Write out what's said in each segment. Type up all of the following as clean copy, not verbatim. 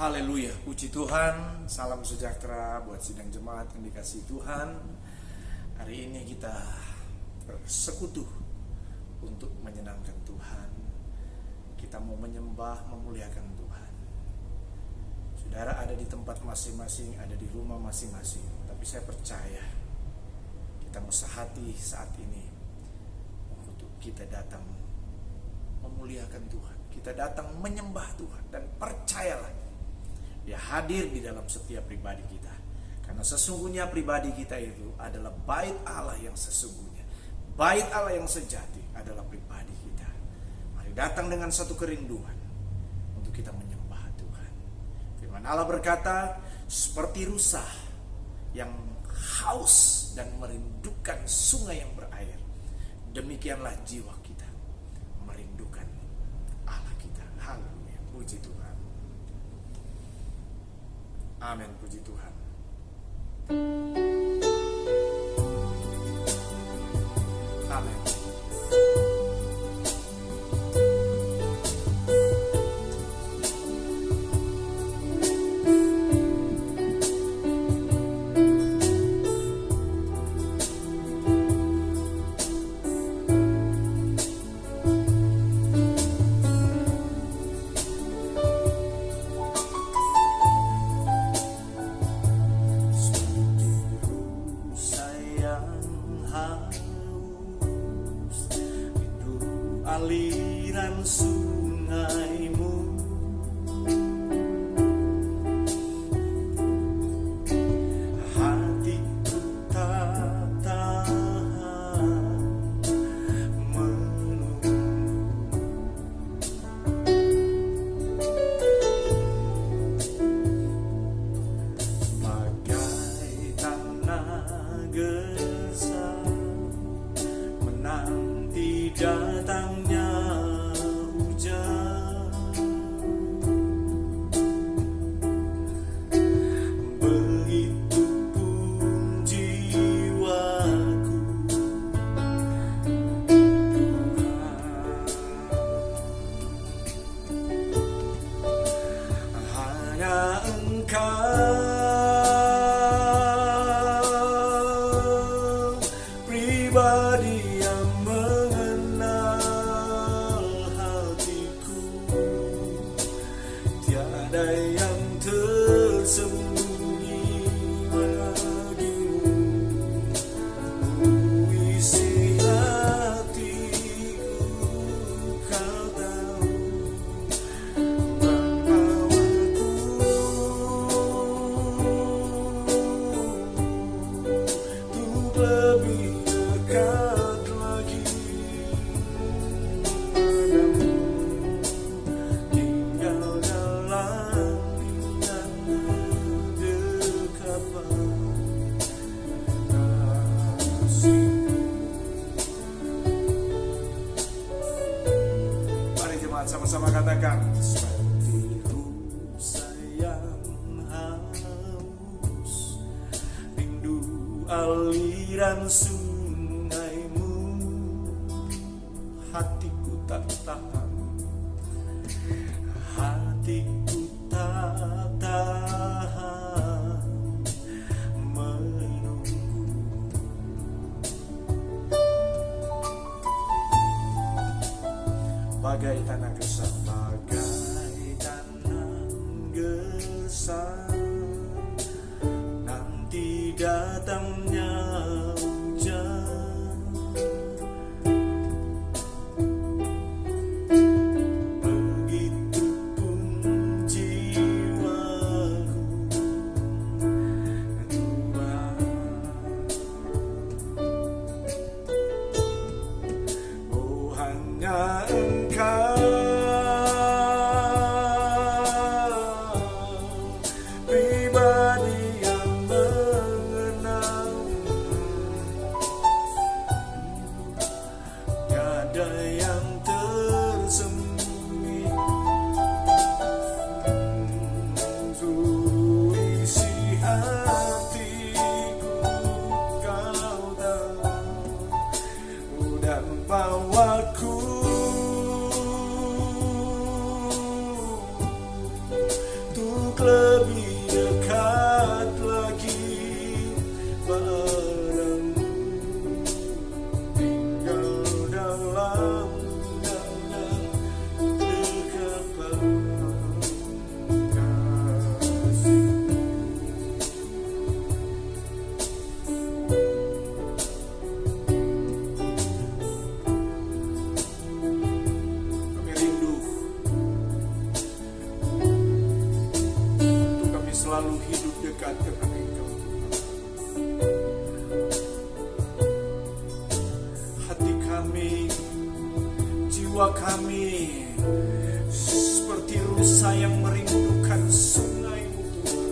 Haleluya, puji Tuhan, salam sejahtera buat sidang jemaat yang dikasihi Tuhan. Hari ini kita bersekutu untuk menyenangkan Tuhan. Kita mau menyembah, memuliakan Tuhan. Saudara ada di tempat masing-masing, ada di rumah masing-masing. Tapi saya percaya kita mau sehati saat ini untuk kita datang memuliakan Tuhan. Kita datang menyembah Tuhan dan percayalah Dia hadir di dalam setiap pribadi kita. Karena sesungguhnya pribadi kita itu adalah bait Allah yang sesungguhnya. Bait Allah yang sejati adalah pribadi kita. Mari datang dengan satu kerinduan untuk kita menyembah Tuhan. Firman Allah berkata, seperti rusa yang haus dan merindukan sungai yang berair, demikianlah jiwa kita merindukan Allah kita. Haleluya, puji Tuhan. Amin, puji Tuhan. Amin. Aliran sungaimu, hatiku tak tahan menunggu. Bagai tanah gersang menanti datangnya hujan, begitu pun jiwaku Tuhan, hanya Engkau pribadi yang mengenal hatiku. Tiada yang tersembunyi bagimu. Isi hatiku, kau tahu membawaku untuk lebih dekat lagi padamu, tinggal dalam indah dekapan kasih-Mu. Mari jemaat sama-sama katakan, seperti rusa yang haus, rindu aliran sungaimu, hatiku tak tahan, hatiku tak tahan menunggu. Bagai tanah gersang, bagai tanah gersang, nanti datangnya hujan, begitu pun jiwaku Tuhan, oh hanya Engkau lebih dekat lagi padamu, tinggal dalam dekapan kasih. Kami rindu untuk kami selalu hidup dekat dengan Engkau. Hati kami, jiwa kami seperti rusa yang merindukan sungai-Mu Tuhan.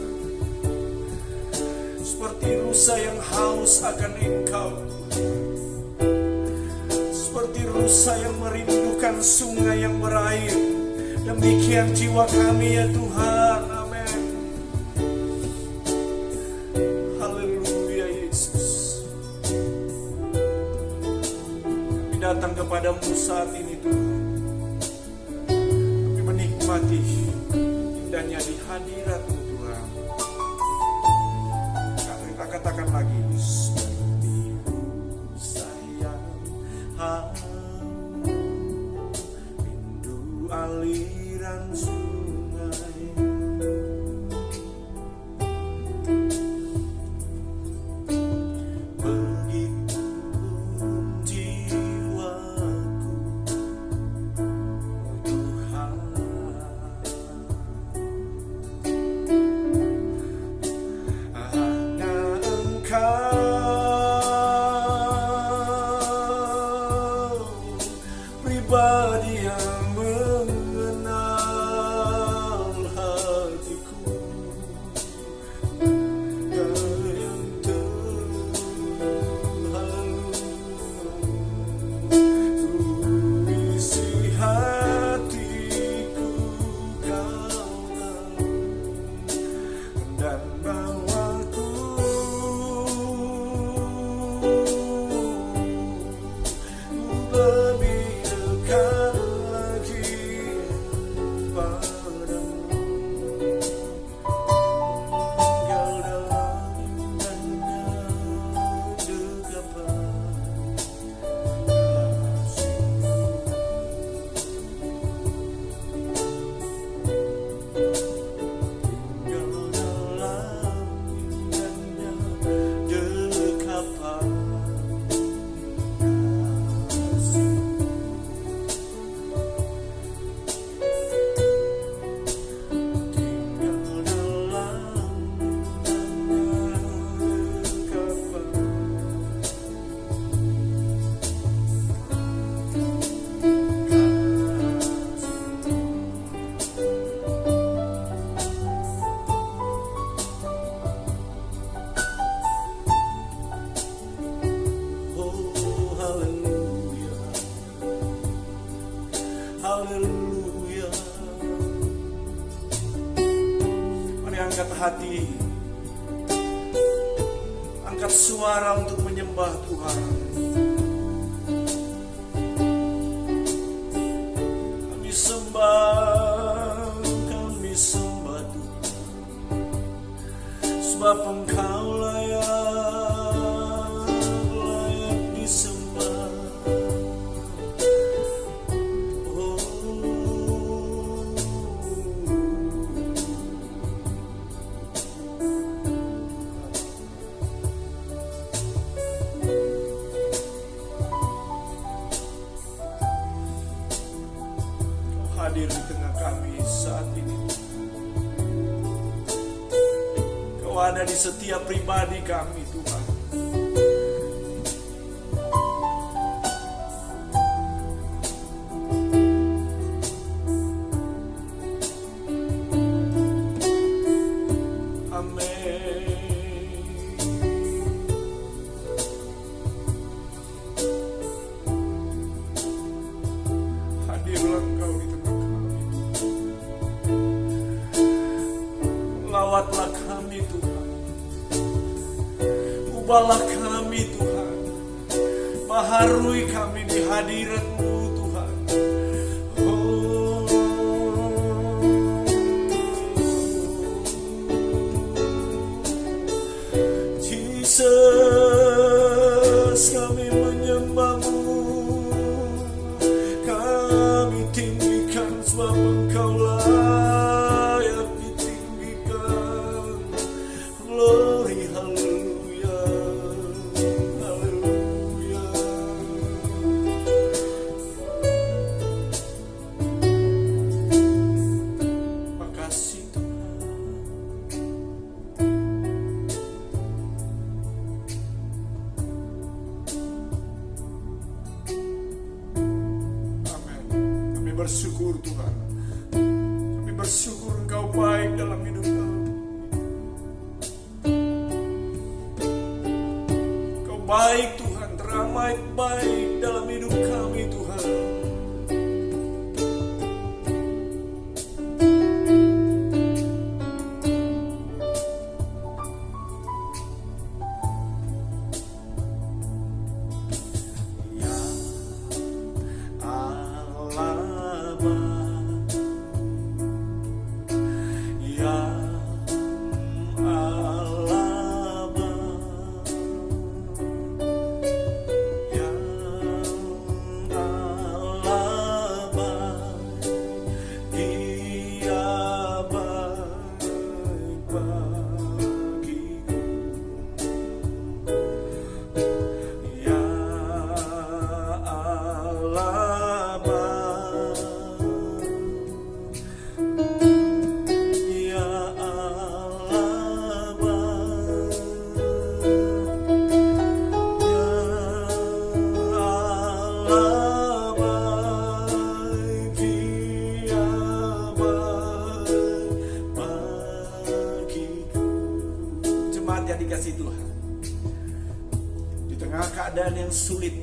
Seperti rusa yang haus akan Engkau. Seperti rusa yang merindukan sungai yang berair. Demikian jiwa kami ya Tuhan. Amin. Haleluya Yesus. Kami datang kepadamu saat ini Tuhan. Kami menikmati indahnya di hadirat-Mu Tuhan. Kita katakan lagi, seperti rusa yang haus, rindu aliran sungai. Begitu jiwaku, Tuhan, hanya Engkau pribadi yang mengenal hatiku. Kau yang Tuhan, isi hatiku Kau tahu, dan bawaku lebih dekat lagi padamu, tinggal dalam indahnya dekapan kasih-Mu. Tinggal dalam indahnya dekapan kasih. Tinggal dalam indahnya dekapan kasih. Oh haleluya, haleluya. Mari angkat hati, angkat suara untuk menyembah Tuhan. Kami sembah Tuhan, sebab Engkau layak disembah. Oh, Kau hadir di tengah kami saat ini. Kau ada di setiap pribadi kami Tuhan. Hadirlah Engkau di tengah kami. Lawatlah kami Tuhan. Ubahlah kami Tuhan. Baharui kami di hadirat-Mu Tuhan. Oh, bersyukur Tuhan. Kami bersyukur Engkau baik dalam hidup kami. Engkau baik Tuhan, teramat baik dalam hidup kami Tuhan. Yang dikasih Tuhan, di tengah keadaan yang sulit,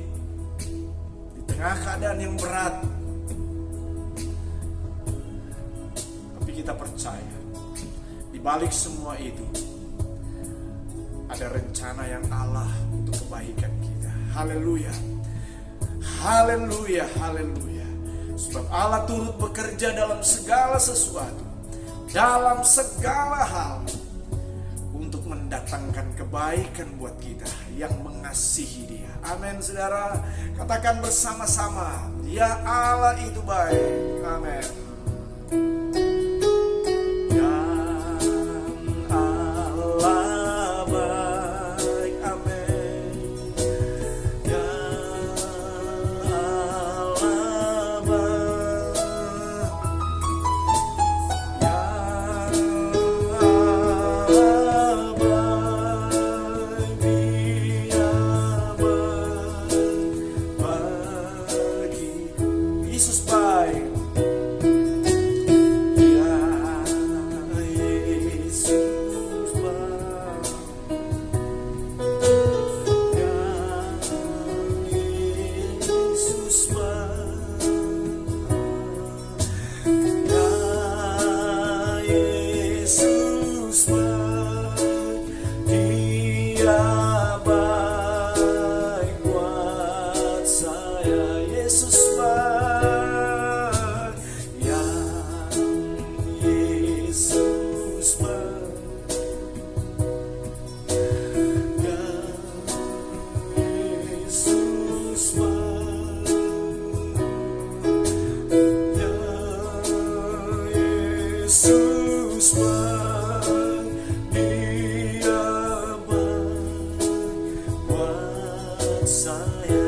di tengah keadaan yang berat, tapi kita percaya di balik semua itu ada rencana yang Allah untuk kebaikan kita. Haleluya, haleluya, haleluya. Sebab Allah turut bekerja dalam segala sesuatu, dalam segala hal, untuk mendatangkan kebaikan buat kita yang mengasihi Dia. Amin, saudara. Katakan bersama-sama, ya Allah itu baik. Amin. Ya Allah baik. Amin. Ya Allah baik.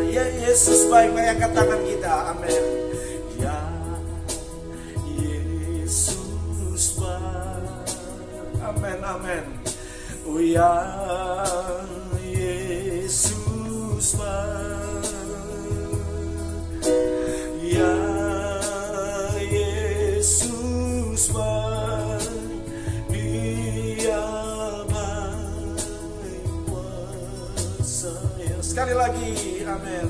Ya Yesus baik, mari angkat tangan kita. Amin. Ya Yesus baik. Amin, amin. Oh ya Yesus baik. Ya Yesus baik. Dia baik buat saya. Sekali lagi, amin.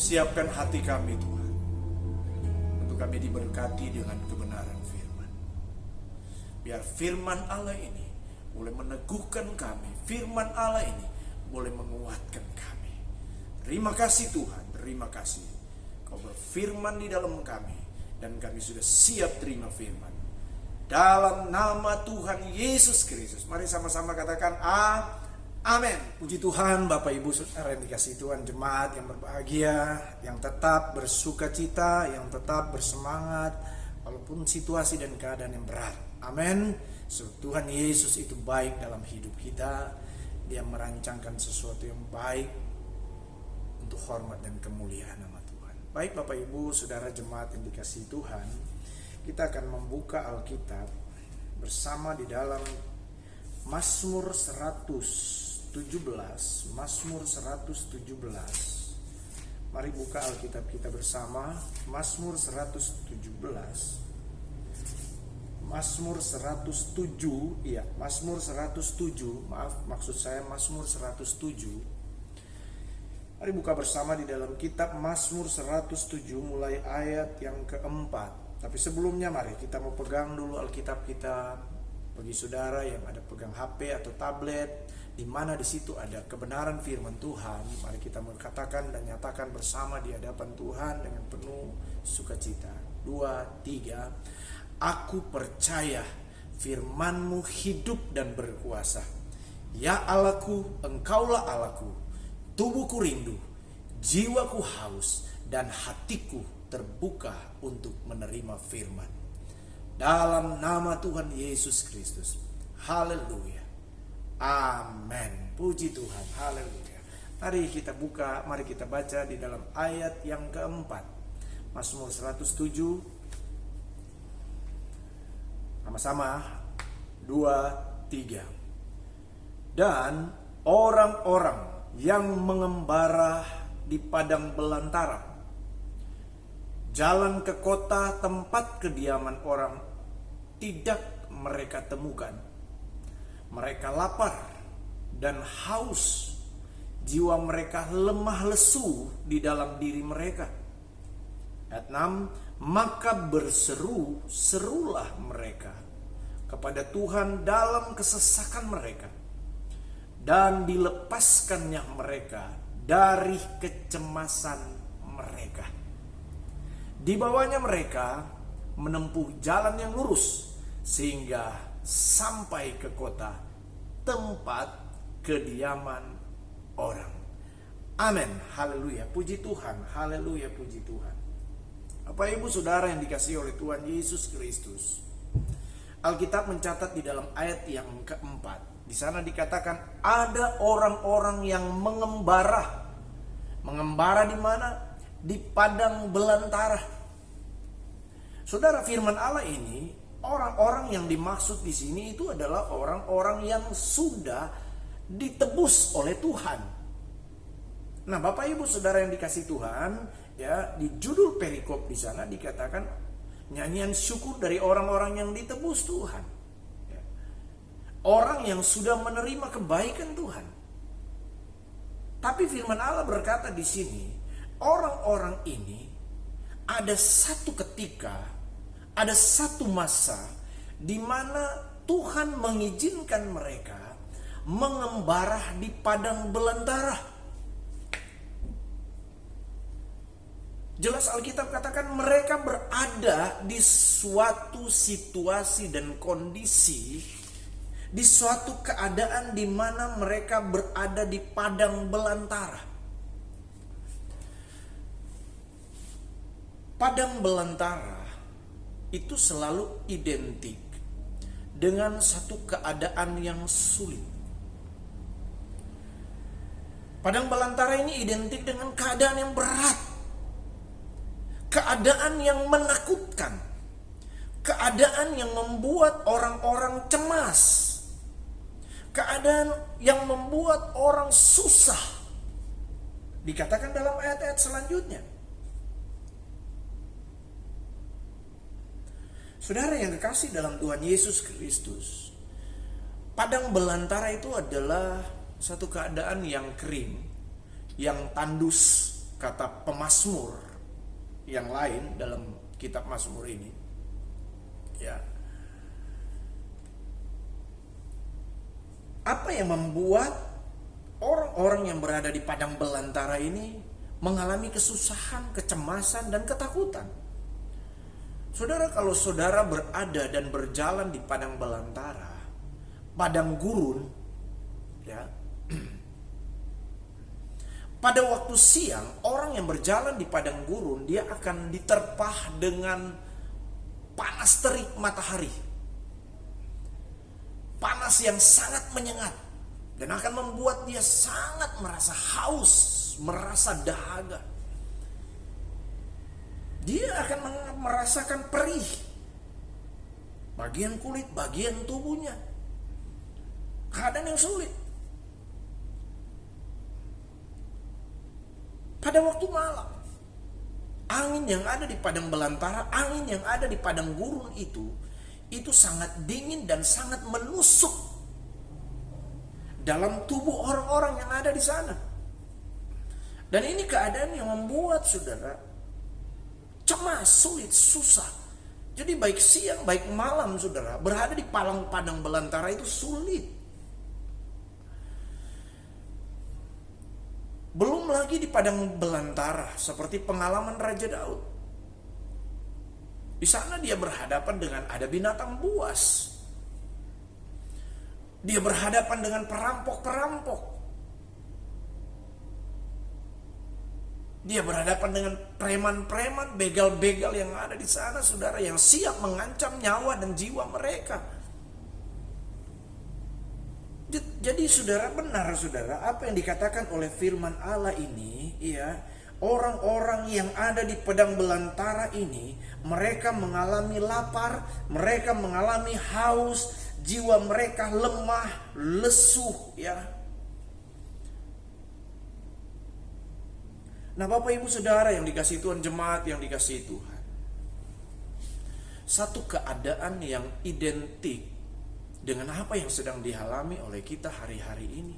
Siapkan hati kami Tuhan, untuk kami diberkati dengan kebenaran firman. Biar firman Allah ini boleh meneguhkan kami. Firman Allah ini boleh menguatkan kami. Terima kasih Tuhan, terima kasih. Kau berfirman di dalam kami, dan kami sudah siap terima firman. Dalam nama Tuhan Yesus Kristus. Mari sama-sama katakan amin. Puji Tuhan, Bapak Ibu Saudara yang dikasihi Tuhan, jemaat yang berbahagia, yang tetap bersuka cita, yang tetap bersemangat walaupun situasi dan keadaan yang berat. Amin. So, Tuhan Yesus itu baik dalam hidup kita. Dia merancangkan sesuatu yang baik untuk hormat dan kemuliaan nama Tuhan. Baik Bapak Ibu Saudara jemaat yang dikasihi Tuhan, kita akan membuka Alkitab bersama di dalam Mazmur 117. Mazmur 117. Mari buka Alkitab kita bersama. Mazmur 117. Mazmur 107. Iya, Mazmur 107. Maaf, maksud saya Mazmur 107. Mari buka bersama di dalam kitab Mazmur 107 mulai ayat yang keempat. Tapi sebelumnya mari kita mau pegang dulu Alkitab kita. Bagi saudara yang ada pegang HP atau tablet, di mana di situ ada kebenaran firman Tuhan, mari kita mengatakan dan nyatakan bersama di hadapan Tuhan dengan penuh sukacita. 2, 3. Aku percaya firman-Mu hidup dan berkuasa. Ya Allahku, Engkaulah Allahku. Tubuhku rindu, jiwaku haus, dan hatiku terbuka untuk menerima firman. Dalam nama Tuhan Yesus Kristus. Haleluya. Amin. Puji Tuhan. Haleluya. Mari kita buka, mari kita baca di dalam ayat yang keempat. Mazmur 107. Sama-sama. 2, 3. Dan orang-orang yang mengembara di padang belantara, jalan ke kota tempat kediaman orang, tidak mereka temukan. Mereka lapar dan haus, jiwa mereka lemah lesu di dalam diri mereka. Ayat 6. Maka berseru-serulah mereka kepada Tuhan dalam kesesakan mereka, dan dilepaskannya mereka dari kecemasan mereka. Dibawanya mereka menempuh jalan yang lurus sehingga sampai ke kota tempat kediaman orang. Amin. Haleluya. Puji Tuhan. Haleluya. Puji Tuhan. Bapak Ibu Saudara yang dikasihi oleh Tuhan Yesus Kristus, Alkitab mencatat di dalam ayat yang keempat. Di sana dikatakan ada orang-orang yang mengembara. Mengembara di mana? Di padang belantara. Saudara, firman Allah ini, orang-orang yang dimaksud di sini itu adalah orang-orang yang sudah ditebus oleh Tuhan. Nah, Bapak Ibu Saudara yang dikasihi Tuhan, ya, di judul perikop di sana dikatakan nyanyian syukur dari orang-orang yang ditebus Tuhan. Ya. Orang yang sudah menerima kebaikan Tuhan. Tapi firman Allah berkata di sini, orang-orang ini ada satu ketika, ada satu masa di mana Tuhan mengizinkan mereka mengembara di padang belantara. Jelas Alkitab katakan mereka berada di suatu situasi dan kondisi, di suatu keadaan di mana mereka berada di padang belantara. Padang belantara itu selalu identik dengan satu keadaan yang sulit. Padang belantara ini identik dengan keadaan yang berat, keadaan yang menakutkan, keadaan yang membuat orang-orang cemas, keadaan yang membuat orang susah. Dikatakan dalam ayat-ayat selanjutnya. Saudara yang kekasih dalam Tuhan Yesus Kristus, padang belantara itu adalah satu keadaan yang kering, yang tandus, kata pemazmur yang lain dalam kitab Mazmur ini. Ya. Apa yang membuat orang-orang yang berada di padang belantara ini mengalami kesusahan, kecemasan, dan ketakutan? Saudara, kalau saudara berada dan berjalan di padang belantara, padang gurun, ya, pada waktu siang, orang yang berjalan di padang gurun, dia akan diterpah dengan panas terik matahari. Panas yang sangat menyengat. Dan akan membuat dia sangat merasa haus, merasa dahaga. Dia akan merasakan perih. Bagian kulit, bagian tubuhnya. Keadaan yang sulit. Pada waktu malam, angin yang ada di padang belantara, angin yang ada di padang gurun itu sangat dingin dan sangat menusuk dalam tubuh orang-orang yang ada di sana. Dan ini keadaan yang membuat saudara cemas, sulit, susah. Jadi baik siang, baik malam saudara, berada di padang belantara itu sulit. Belum lagi di padang belantara seperti pengalaman Raja Daud. Di sana dia berhadapan dengan ada binatang buas. Dia berhadapan dengan perampok-perampok. Dia berhadapan dengan preman-preman, begal-begal yang ada di sana, saudara, yang siap mengancam nyawa dan jiwa mereka. Jadi saudara, benar saudara, apa yang dikatakan oleh firman Allah ini, ya, orang-orang yang ada di padang belantara ini, mereka mengalami lapar, mereka mengalami haus, jiwa mereka lemah, lesuh, ya. Nah, Bapak Ibu Saudara yang dikasihi Tuhan, jemaat yang dikasihi Tuhan, satu keadaan yang identik dengan apa yang sedang dialami oleh kita hari-hari ini.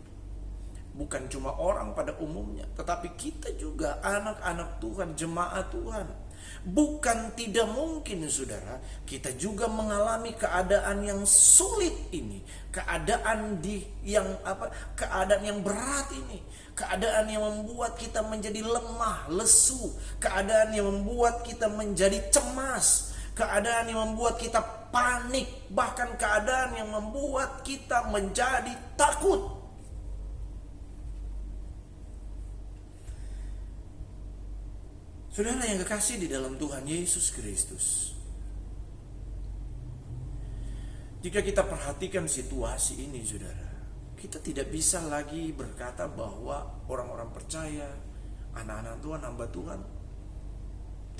Bukan cuma orang pada umumnya, tetapi kita juga anak-anak Tuhan, jemaat Tuhan. Bukan tidak mungkin saudara, kita juga mengalami keadaan yang sulit ini, keadaan keadaan yang berat ini, keadaan yang membuat kita menjadi lemah, lesu, keadaan yang membuat kita menjadi cemas, keadaan yang membuat kita panik, bahkan keadaan yang membuat kita menjadi takut. Saudara yang kekasih di dalam Tuhan Yesus Kristus, jika kita perhatikan situasi ini saudara, kita tidak bisa lagi berkata bahwa orang-orang percaya, anak-anak Tuhan, hamba Tuhan,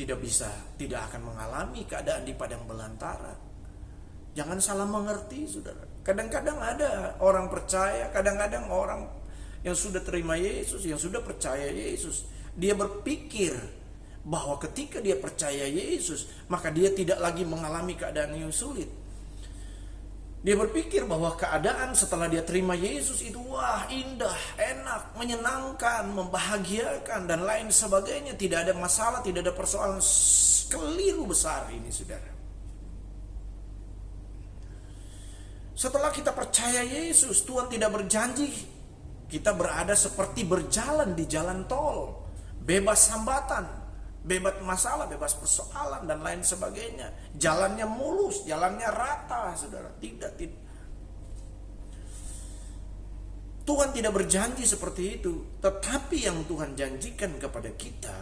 tidak akan mengalami keadaan di padang belantara. Jangan salah mengerti saudara. Kadang-kadang ada orang percaya, kadang-kadang orang yang sudah terima Yesus, yang sudah percaya Yesus, dia berpikir bahwa ketika dia percaya Yesus, maka dia tidak lagi mengalami keadaan yang sulit. Dia berpikir bahwa keadaan setelah dia terima Yesus itu wah, indah, enak, menyenangkan, membahagiakan, dan lain sebagainya. Tidak ada masalah, tidak ada persoalan. Keliru besar ini saudara. Setelah kita percaya Yesus, Tuhan tidak berjanji kita berada seperti berjalan di jalan tol, bebas hambatan, bebas masalah, bebas persoalan, dan lain sebagainya. Jalannya mulus, jalannya rata, saudara. Tidak. Tuhan tidak berjanji seperti itu. Tetapi yang Tuhan janjikan kepada kita,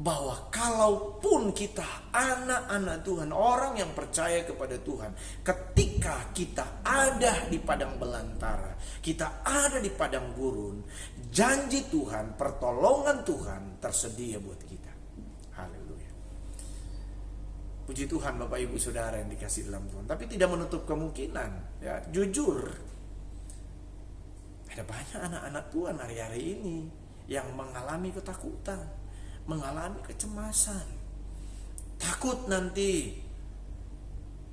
bahwa kalaupun kita anak-anak Tuhan, orang yang percaya kepada Tuhan, ketika kita ada di padang belantara, kita ada di padang gurun, janji Tuhan, pertolongan Tuhan tersedia buat kita. Haleluya. Puji Tuhan Bapak Ibu Saudara yang dikasihi dalam Tuhan. Tapi tidak menutup kemungkinan, ya, jujur, ada banyak anak-anak Tuhan hari-hari ini yang mengalami ketakutan, mengalami kecemasan, takut nanti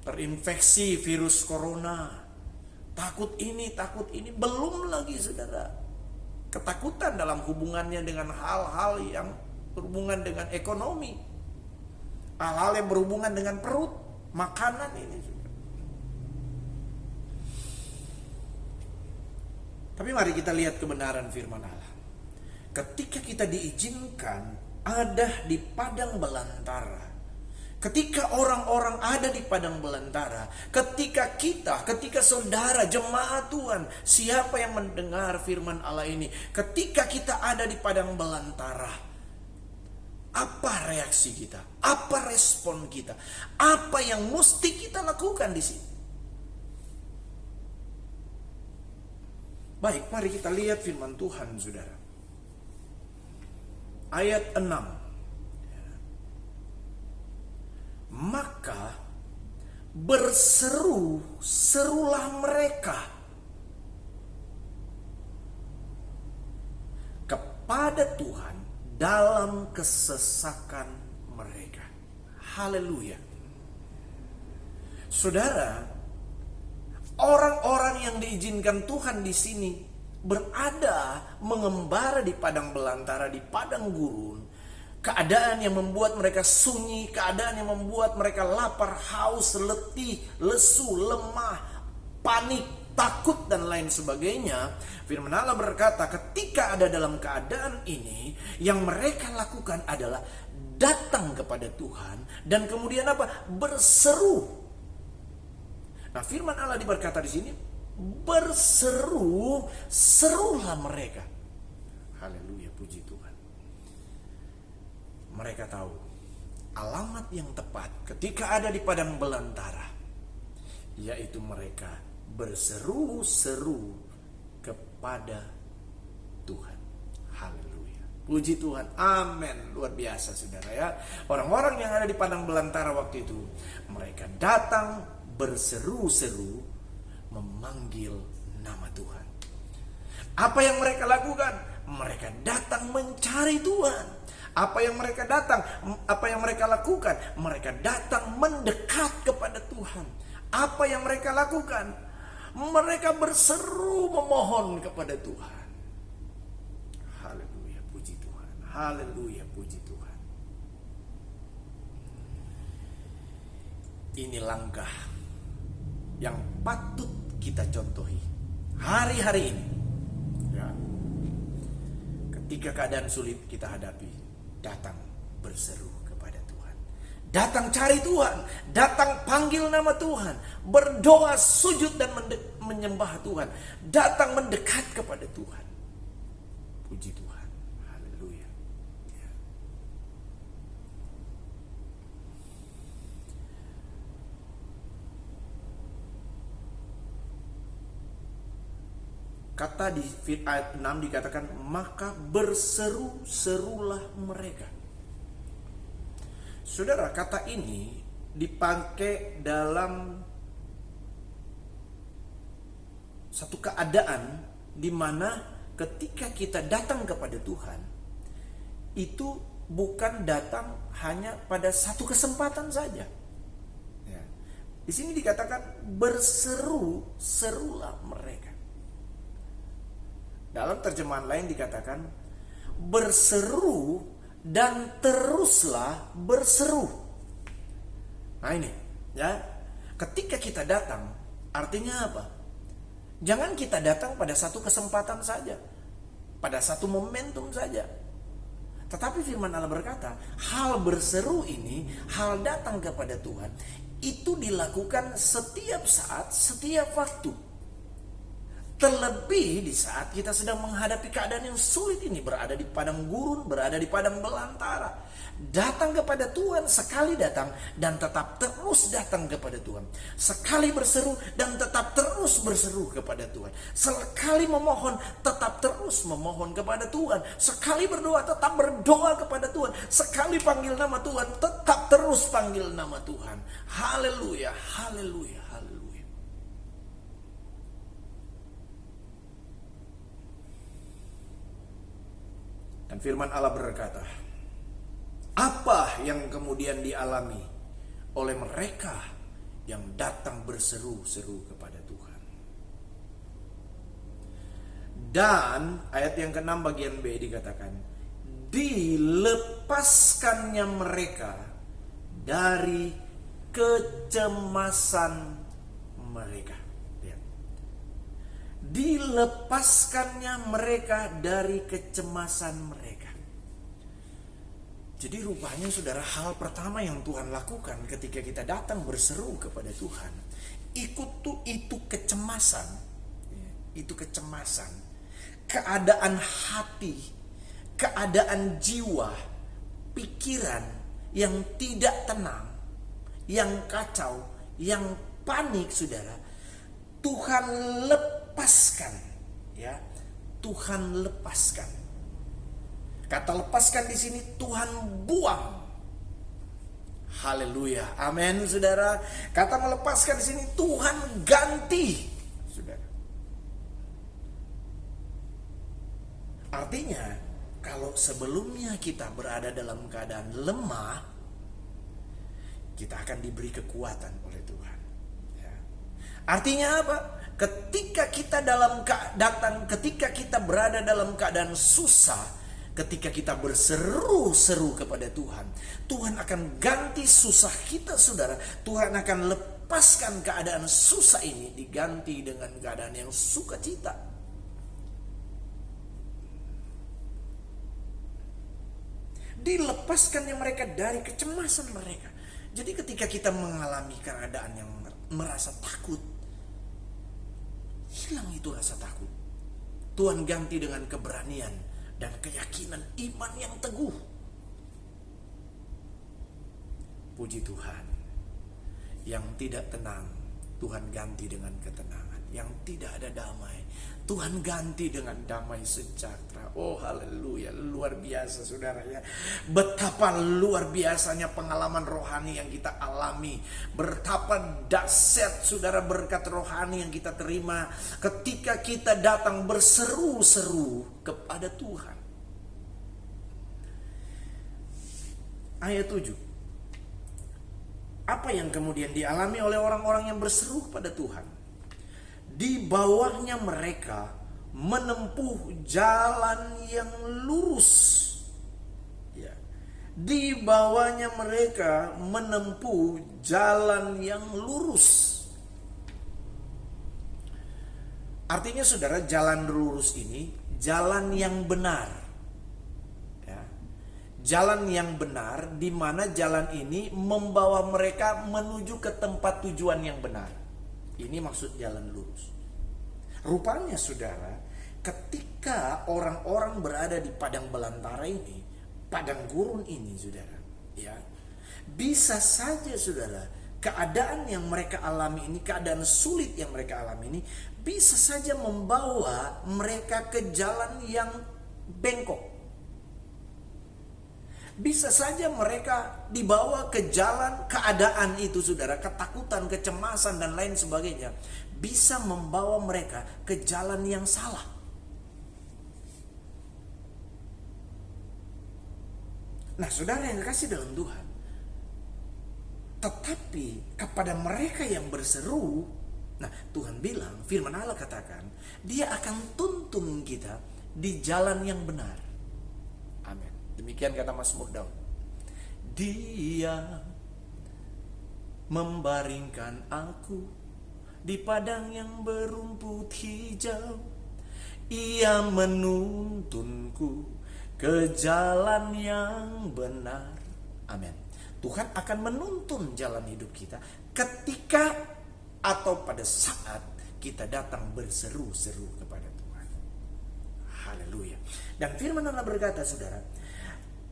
terinfeksi virus corona, takut ini, belum lagi saudara, ketakutan dalam hubungannya dengan hal-hal yang berhubungan dengan ekonomi, hal-hal yang berhubungan dengan perut, makanan ini. Tapi mari kita lihat kebenaran firman Allah. Ketika kita diizinkan ada di padang belantara, ketika orang-orang ada di padang belantara, ketika saudara jemaat Tuhan, siapa yang mendengar firman Allah ini, ketika kita ada di padang belantara, apa reaksi kita? Apa respon kita? Apa yang mesti kita lakukan di sini? Baik, mari kita lihat firman Tuhan, saudara. Ayat 6. Maka berseru-serulah mereka kepada Tuhan dalam kesesakan mereka. Haleluya. Saudara, orang-orang yang diizinkan Tuhan di sini berada mengembara di padang belantara, di padang gurun. Keadaan yang membuat mereka sunyi, keadaan yang membuat mereka lapar, haus, letih, lesu, lemah, panik, takut dan lain sebagainya. Firman Allah berkata, ketika ada dalam keadaan ini, yang mereka lakukan adalah datang kepada Tuhan dan kemudian apa? Berseru. Nah, firman Allah berkata di sini, berseru-serulah mereka. Haleluya, puji Tuhan. Mereka tahu alamat yang tepat ketika ada di padang belantara, yaitu mereka berseru-seru kepada Tuhan. Haleluya, puji Tuhan, amin. Luar biasa, saudara ya. Orang-orang yang ada di padang belantara waktu itu, mereka datang berseru-seru memanggil nama Tuhan. Apa yang mereka lakukan? Mereka datang mencari Tuhan. Apa yang mereka lakukan? Mereka datang mendekat kepada Tuhan. Apa yang mereka lakukan? Mereka berseru memohon kepada Tuhan. Haleluya, puji Tuhan. Haleluya, puji Tuhan. Ini langkah yang patut kita contohi hari-hari ini. Ya. Ketika keadaan sulit kita hadapi, datang berseru kepada Tuhan. Datang cari Tuhan, datang panggil nama Tuhan, berdoa, sujud dan menyembah Tuhan, datang mendekat kepada Tuhan. Puji Tuhan. Haleluya. Ya. Kata di ayat 6 dikatakan, maka berseru-serulah mereka. Saudara, kata ini dipakai dalam satu keadaan di mana ketika kita datang kepada Tuhan, itu bukan datang hanya pada satu kesempatan saja. Ya. Di sini dikatakan berseru-serulah mereka. Dalam terjemahan lain dikatakan berseru dan teruslah berseru. Nah ini ya, ketika kita datang artinya apa? Jangan kita datang pada satu kesempatan saja, pada satu momentum saja. Tetapi firman Allah berkata, hal berseru ini, hal datang kepada Tuhan, itu dilakukan setiap saat, setiap waktu. Terlebih di saat kita sedang menghadapi keadaan yang sulit ini, berada di padang gurun, berada di padang belantara. Datang kepada Tuhan, sekali datang dan tetap terus datang kepada Tuhan. Sekali berseru dan tetap terus berseru kepada Tuhan. Sekali memohon, tetap terus memohon kepada Tuhan. Sekali berdoa, tetap berdoa kepada Tuhan. Sekali panggil nama Tuhan, tetap terus panggil nama Tuhan. Haleluya, haleluya, haleluya. Dan firman Allah berkata, apa yang kemudian dialami oleh mereka yang datang berseru-seru kepada Tuhan. Dan ayat yang ke-6 bagian B dikatakan, dilepaskannya mereka dari kecemasan mereka. dilepaskannya mereka dari kecemasan mereka. Jadi rupanya saudara, hal pertama yang Tuhan lakukan ketika kita datang berseru kepada Tuhan, itu kecemasan. Itu kecemasan, keadaan hati, keadaan jiwa, pikiran yang tidak tenang, yang kacau, yang panik, saudara. Tuhan lepaskan, ya. Tuhan lepaskan. Kata lepaskan di sini Tuhan buang. Haleluya. Amin, saudara. Kata melepaskan di sini Tuhan ganti, saudara. Artinya, kalau sebelumnya kita berada dalam keadaan lemah, kita akan diberi kekuatan oleh Tuhan. Ya. Artinya apa? Ketika kita ketika kita berada dalam keadaan susah, ketika kita berseru-seru kepada Tuhan, Tuhan akan ganti susah kita, saudara. Tuhan akan lepaskan keadaan susah ini, diganti dengan keadaan yang sukacita. Dilepaskannya mereka dari kecemasan mereka. Jadi ketika kita mengalami keadaan yang merasa takut, hilang itu rasa takut. Tuhan ganti dengan keberanian dan keyakinan iman yang teguh. Puji Tuhan. Yang tidak tenang, Tuhan ganti dengan ketenangan. Yang tidak ada damai, Tuhan ganti dengan damai sejahtera. Oh haleluya, luar biasa saudara ya. Betapa luar biasanya pengalaman rohani yang kita alami. Betapa dahsyat saudara berkat rohani yang kita terima ketika kita datang berseru-seru kepada Tuhan. Ayat 7. Apa yang kemudian dialami oleh orang-orang yang berseru kepada Tuhan? Di bawahnya mereka menempuh jalan yang lurus. Ya. Di bawahnya mereka menempuh jalan yang lurus. Artinya saudara, jalan lurus ini jalan yang benar. Ya. Jalan yang benar, di mana jalan ini membawa mereka menuju ke tempat tujuan yang benar. Ini maksud jalan lurus. Rupanya saudara, ketika orang-orang berada di padang belantara ini, padang gurun ini saudara, ya, bisa saja saudara, keadaan yang mereka alami ini, keadaan sulit yang mereka alami ini, bisa saja membawa mereka ke jalan yang bengkok. Bisa saja mereka dibawa ke jalan keadaan itu saudara, ketakutan, kecemasan dan lain sebagainya, bisa membawa mereka ke jalan yang salah. Nah saudara yang kasih dalam Tuhan, tetapi kepada mereka yang berseru, nah Tuhan bilang, firman Allah katakan, Dia akan tuntun kita di jalan yang benar. Amin. Demikian kata Mazmur Daud. Dia membaringkan aku di padang yang berumput hijau. Ia menuntunku ke jalan yang benar. Amin. Tuhan akan menuntun jalan hidup kita ketika atau pada saat kita datang berseru-seru kepada Tuhan. Haleluya. Dan firman Allah berkata saudara,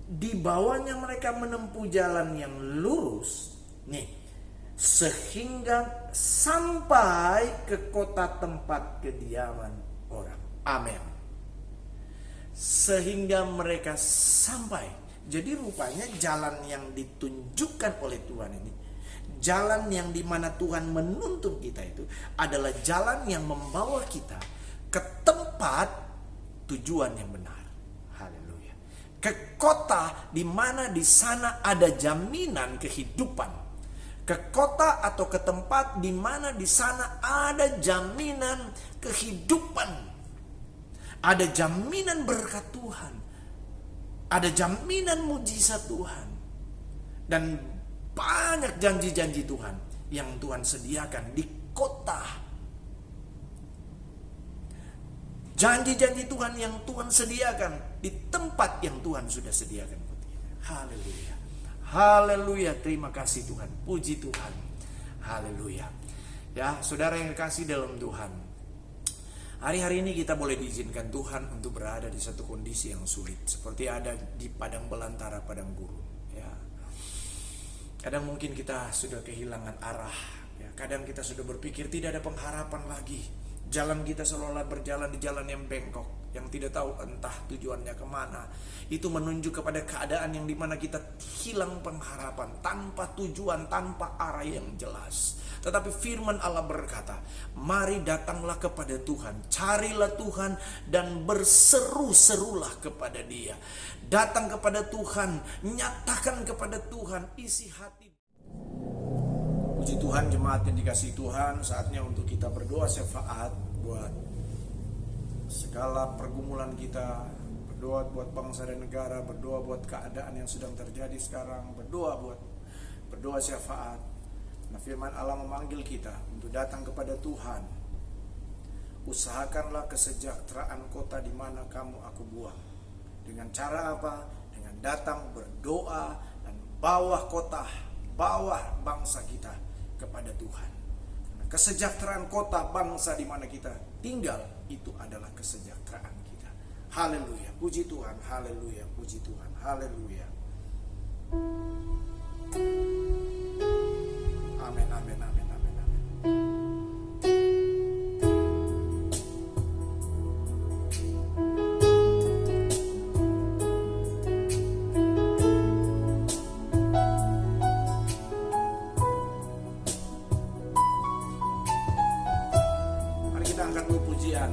di bawahnya mereka menempuh jalan yang lurus, nih, sehingga sampai ke kota tempat kediaman orang. Amin. Sehingga mereka sampai. Jadi rupanya jalan yang ditunjukkan oleh Tuhan ini, jalan yang dimana Tuhan menuntun kita itu adalah jalan yang membawa kita ke tempat tujuan yang benar. Ke kota di mana di sana ada jaminan kehidupan. Ke kota atau ke tempat di mana di sana ada jaminan kehidupan. Ada jaminan berkat Tuhan. Ada jaminan mujizat Tuhan. Dan banyak janji-janji Tuhan yang Tuhan sediakan di kota. Janji-janji Tuhan yang Tuhan sediakan di tempat yang Tuhan sudah sediakan. Haleluya. Haleluya. Terima kasih Tuhan. Puji Tuhan. Haleluya. Ya, saudara yang kekasih dalam Tuhan. Hari-hari ini kita boleh diizinkan Tuhan untuk berada di satu kondisi yang sulit, seperti ada di padang belantara, padang gurun. Ya. Kadang mungkin kita sudah kehilangan arah. Ya. Kadang kita sudah berpikir tidak ada pengharapan lagi. Jalan kita seolah-olah berjalan di jalan yang bengkok, yang tidak tahu entah tujuannya kemana. Itu menunjuk kepada keadaan yang dimana kita hilang pengharapan, tanpa tujuan, tanpa arah yang jelas. Tetapi firman Allah berkata, mari datanglah kepada Tuhan, carilah Tuhan dan berseru-serulah kepada Dia. Datang kepada Tuhan, nyatakan kepada Tuhan isi hati. Puji Tuhan, jemaat yang dikasihi Tuhan, saatnya untuk kita berdoa syafaat buat segala pergumulan kita, berdoa buat bangsa dan negara, berdoa buat keadaan yang sedang terjadi sekarang, berdoa syafaat. Nah, firman Allah memanggil kita untuk datang kepada Tuhan. Usahakanlah kesejahteraan kota di mana kamu aku buang. Dengan cara apa? Dengan datang berdoa dan bawa kota, bawa bangsa kita kepada Tuhan. Karena kesejahteraan kota bangsa di mana kita tinggal itu adalah kesejahteraan kita. Haleluya, puji Tuhan, haleluya, puji Tuhan, haleluya. Amin, amin, amin, amin, amin. Mari kita angkat dulu pujian.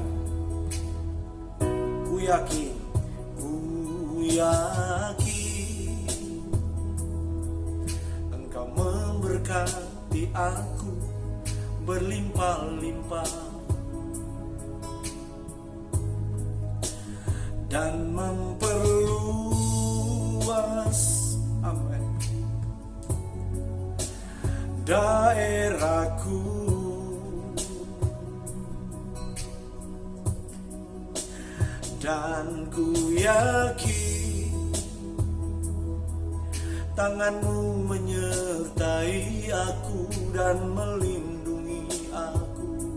Ku yakin Engkau memberkati aku berlimpah-limpah dan memperluas daerahku, dan ku yakin tanganmu menyertai aku dan melindungi aku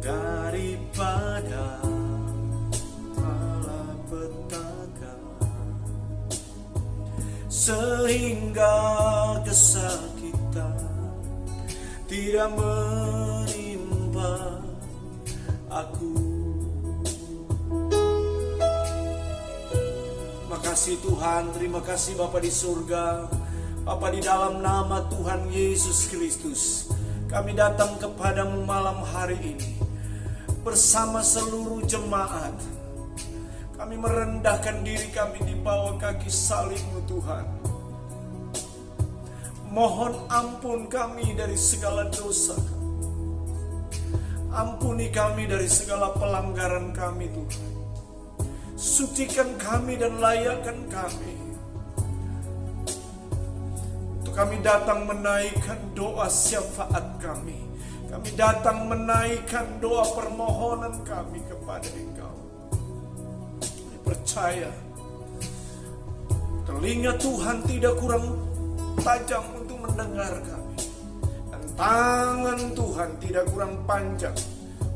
daripada malapetaka, sehingga kesakitan tidak menimpa aku. Makasih Tuhan, terima kasih Bapa di surga. Bapa, di dalam nama Tuhan Yesus Kristus, kami datang kepadamu malam hari ini bersama seluruh jemaat. Kami merendahkan diri kami di bawah kaki salib-Mu Tuhan. Mohon ampun kami dari segala dosa. Ampuni kami dari segala pelanggaran kami Tuhan. Sucikan kami dan layakkan kami. Untuk kami datang menaikkan doa syafaat kami. Kami datang menaikkan doa permohonan kami kepada Engkau. Kami percaya telinga Tuhan tidak kurang tajam untuk mendengar kami. Dan tangan Tuhan tidak kurang panjang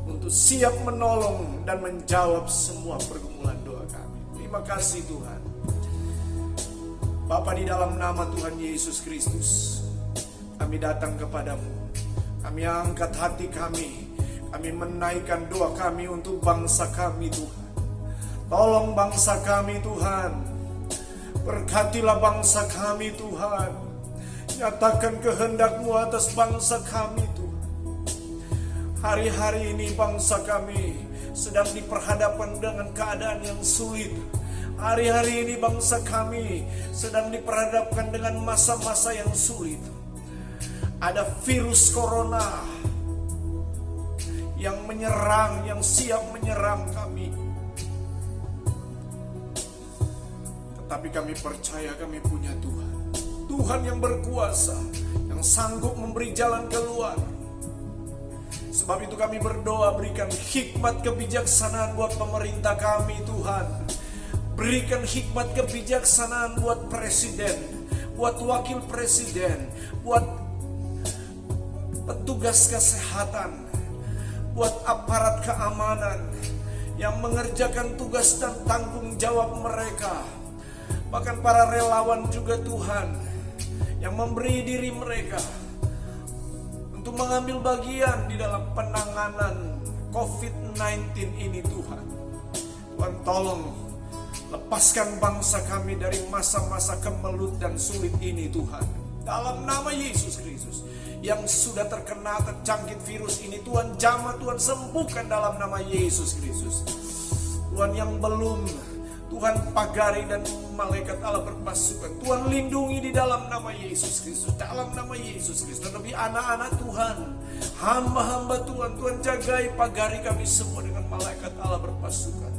untuk siap menolong dan menjawab semua pergumulan doa kami. Terima kasih Tuhan. Bapa, di dalam nama Tuhan Yesus Kristus, kami datang kepadamu. Kami angkat hati kami. Kami menaikkan doa kami untuk bangsa kami Tuhan. Tolong bangsa kami Tuhan. Berkatilah bangsa kami Tuhan. Nyatakan kehendak-Mu atas bangsa kami Tuhan. Hari-hari ini bangsa kami sedang diperhadapkan dengan keadaan yang sulit. Hari-hari ini bangsa kami sedang diperhadapkan dengan masa-masa yang sulit. Ada virus corona yang menyerang, yang siap menyerang kami. Tetapi kami percaya kami punya Tuhan. Tuhan yang berkuasa, yang sanggup memberi jalan keluar. Sebab itu kami berdoa, berikan hikmat kebijaksanaan buat pemerintah kami Tuhan. Berikan hikmat kebijaksanaan buat presiden, buat wakil presiden, buat petugas kesehatan, buat aparat keamanan yang mengerjakan tugas dan tanggung jawab mereka. Bahkan para relawan juga Tuhan, yang memberi diri mereka untuk mengambil bagian di dalam penanganan COVID-19 ini Tuhan. Tuhan tolong lepaskan bangsa kami dari masa-masa kemelut dan sulit ini Tuhan. Dalam nama Yesus Kristus, yang sudah terkena terjangkit virus ini Tuhan jamah, Tuhan sembuhkan dalam nama Yesus Kristus. Tuhan yang belum, Tuhan pagari dan malaikat Allah berpasukan, Tuhan lindungi di dalam nama Yesus Kristus. Dalam nama Yesus Kristus. Tetapi anak-anak Tuhan, hamba-hamba Tuhan, Tuhan jagai pagari kami semua dengan malaikat Allah berpasukan.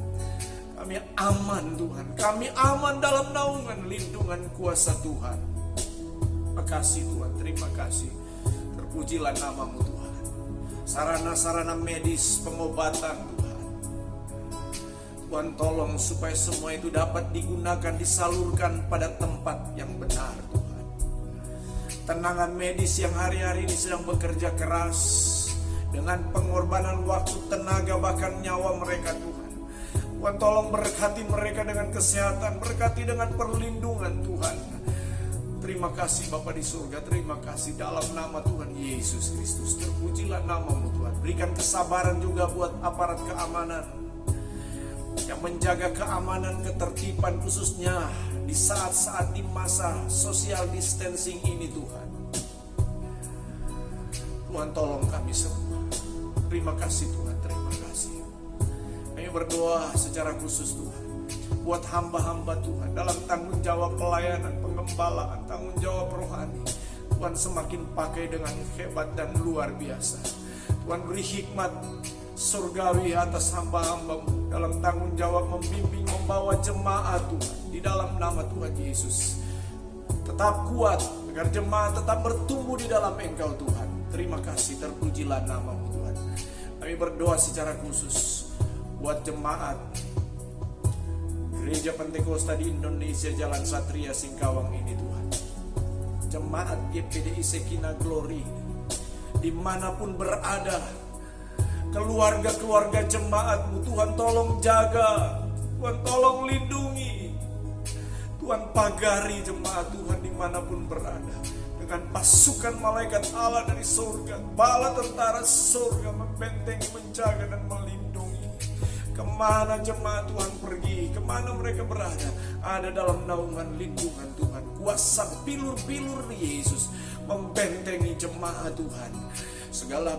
Kami aman Tuhan, kami aman dalam naungan lindungan kuasa Tuhan. Terima kasih Tuhan, terima kasih. Terpujilah namamu Tuhan. Sarana-sarana medis pengobatan Tuhan, Tuhan tolong supaya semua itu dapat digunakan, disalurkan pada tempat yang benar Tuhan. Tenaga medis yang hari-hari ini sedang bekerja keras dengan pengorbanan waktu, tenaga, bahkan nyawa mereka Tuhan. Tuhan tolong berkati mereka dengan kesehatan, berkati dengan perlindungan Tuhan. Terima kasih Bapa di surga, terima kasih dalam nama Tuhan Yesus Kristus. Terpujilah namamu Tuhan. Berikan kesabaran juga buat aparat keamanan yang menjaga keamanan, ketertiban khususnya di saat-saat di masa social distancing ini Tuhan. Tuhan tolong kami semua. Terima kasih Tuhan, terima kasih. Kami berdoa secara khusus Tuhan buat hamba-hamba Tuhan dalam tanggung jawab pelayanan, pengembalaan, tanggung jawab rohani. Tuhan semakin pakai dengan hebat dan luar biasa. Tuhan beri hikmat surgawi atas hamba-hambamu dalam tanggung jawab membimbing, membawa jemaat Tuhan di dalam nama Tuhan Yesus. Tetap kuat agar jemaat tetap bertumbuh di dalam Engkau Tuhan. Terima kasih, terpujilah namamu Tuhan. Kami berdoa secara khusus buat jemaat Gereja Pentakosta di Indonesia Jalan Satria Singkawang ini Tuhan. Jemaat GPDI Shekinah Glory dimanapun berada, keluarga-keluarga jemaatmu Tuhan tolong jaga, Tuhan tolong lindungi, Tuhan pagari jemaat Tuhan dimanapun berada dengan pasukan malaikat Allah dari surga, bala tentara surga membentengi, menjaga dan melindungi. Kemana jemaat Tuhan pergi, kemana mereka berada, ada dalam naungan lindungan Tuhan. Kuasa bilur-bilur Yesus membentengi jemaat Tuhan. Segala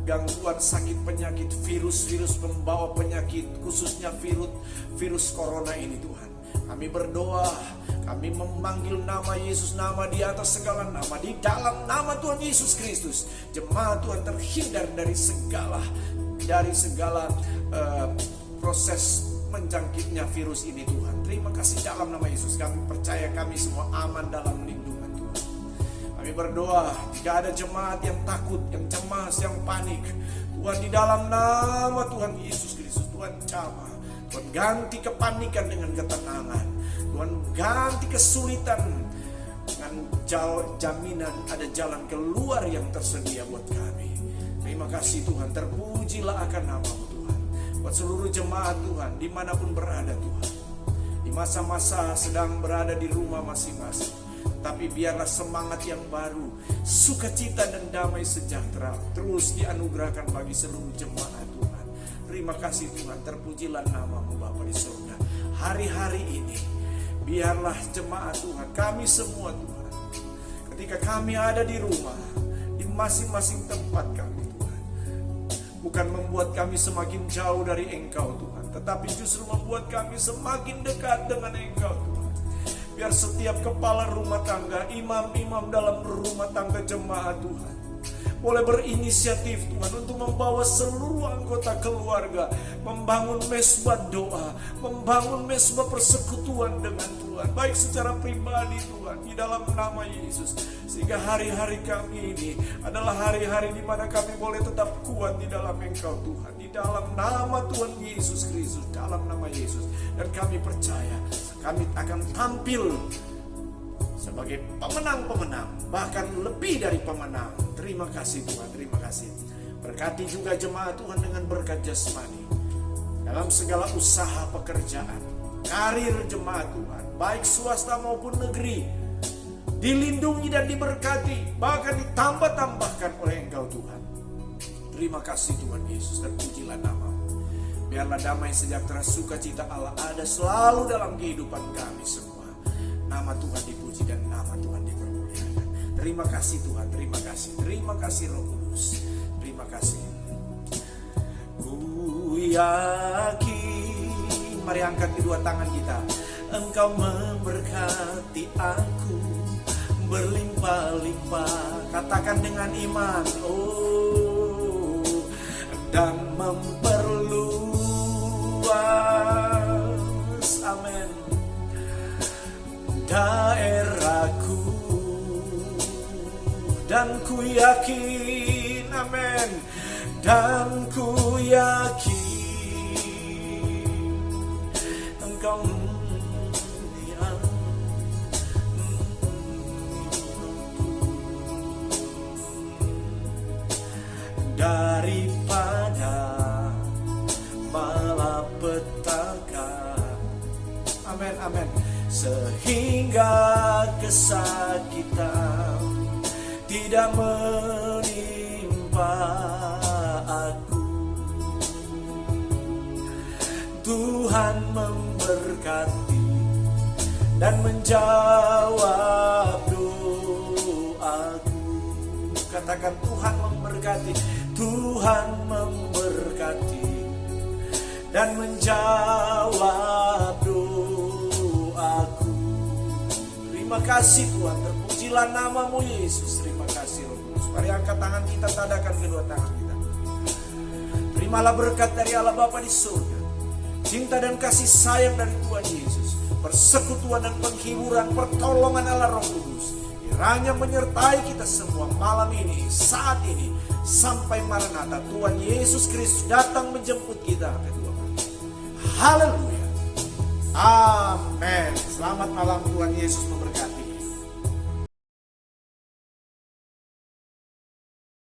gangguan, sakit, penyakit, virus-virus pembawa penyakit, khususnya virus corona ini Tuhan. Kami berdoa, kami memanggil nama Yesus, nama di atas segala nama. Di dalam nama Tuhan Yesus Kristus, jemaat Tuhan terhindar dari segala proses menjangkitnya virus ini Tuhan. Terima kasih dalam nama Yesus. Kami percaya kami semua aman dalam lindungan Tuhan. Kami berdoa jika ada jemaat yang takut, yang cemas, yang panik, Tuhan di dalam nama Tuhan Yesus Kristus, Tuhan jamah, Tuhan ganti kepanikan dengan ketenangan, Tuhan ganti kesulitan dengan jaminan ada jalan keluar yang tersedia buat kami. Terima kasih Tuhan, terpujilah akan namamu Tuhan. Buat seluruh jemaat Tuhan dimanapun berada Tuhan, di masa-masa sedang berada di rumah masing-masing, tapi biarlah semangat yang baru, sukacita dan damai sejahtera terus dianugerahkan bagi seluruh jemaat Tuhan. Terima kasih Tuhan, terpujilah namamu Bapa di surga. Hari-hari ini biarlah jemaat Tuhan, kami semua Tuhan, ketika kami ada di rumah, di masing-masing tempat kami Tuhan, bukan membuat kami semakin jauh dari Engkau Tuhan, tetapi justru membuat kami semakin dekat dengan Engkau Tuhan. Biar setiap kepala rumah tangga, imam-imam dalam rumah tangga jemaat Tuhan, boleh berinisiatif Tuhan untuk membawa seluruh anggota keluarga membangun mesbah doa, membangun mesbah persekutuan dengan Tuhan, baik secara pribadi Tuhan, di dalam nama Yesus. Sehingga hari-hari kami ini adalah hari-hari di mana kami boleh tetap kuat di dalam Engkau Tuhan, di dalam nama Tuhan Yesus Kristus, dalam nama Yesus. Dan kami percaya kami akan tampil sebagai pemenang-pemenang, bahkan lebih dari pemenang. Terima kasih Tuhan, terima kasih. Berkati juga jemaat Tuhan dengan berkat jasmani dalam segala usaha pekerjaan, karir jemaat Tuhan, baik swasta maupun negeri, dilindungi dan diberkati, bahkan ditambah-tambahkan oleh Engkau Tuhan. Terima kasih Tuhan Yesus, terpujilah nama-Mu. Biarlah damai sejahtera sukacita Allah ada selalu dalam kehidupan kami semua. Nama Tuhan dipuji dan nama Tuhan dipermuliakan. Terima kasih Tuhan, terima kasih Roh Kudus, terima kasih. Ku yakin, mari angkat kedua tangan kita. Engkau memberkati aku berlimpah-limpah, katakan dengan iman, dan memperluas, amin, daerahku. Dan ku yakin, amin, dan ku yakin Engkau daripada malapetaka, amin, amin, sehingga kesakitan tidak menimpa aku. Tuhan memberkati dan menjawab doaku. Katakan Tuhan memberkati, Tuhan memberkati dan menjawab doaku. Terima kasih Tuhan, terpujilah nama-Mu Yesus. Terima kasih Roh Kudus. Mari angkat tangan kita, tadakan kedua tangan kita. Terimalah berkat dari Allah Bapa di surga, cinta dan kasih sayang dari Tuhan Yesus, persekutuan dan penghiburan pertolongan Allah Roh Kudus kiranya menyertai kita semua malam ini, saat ini, sampai Maranatha Tuhan Yesus Kristus datang menjemput kita kedua kali. Haleluya. Amin. Selamat malam, Tuhan Yesus memberkati.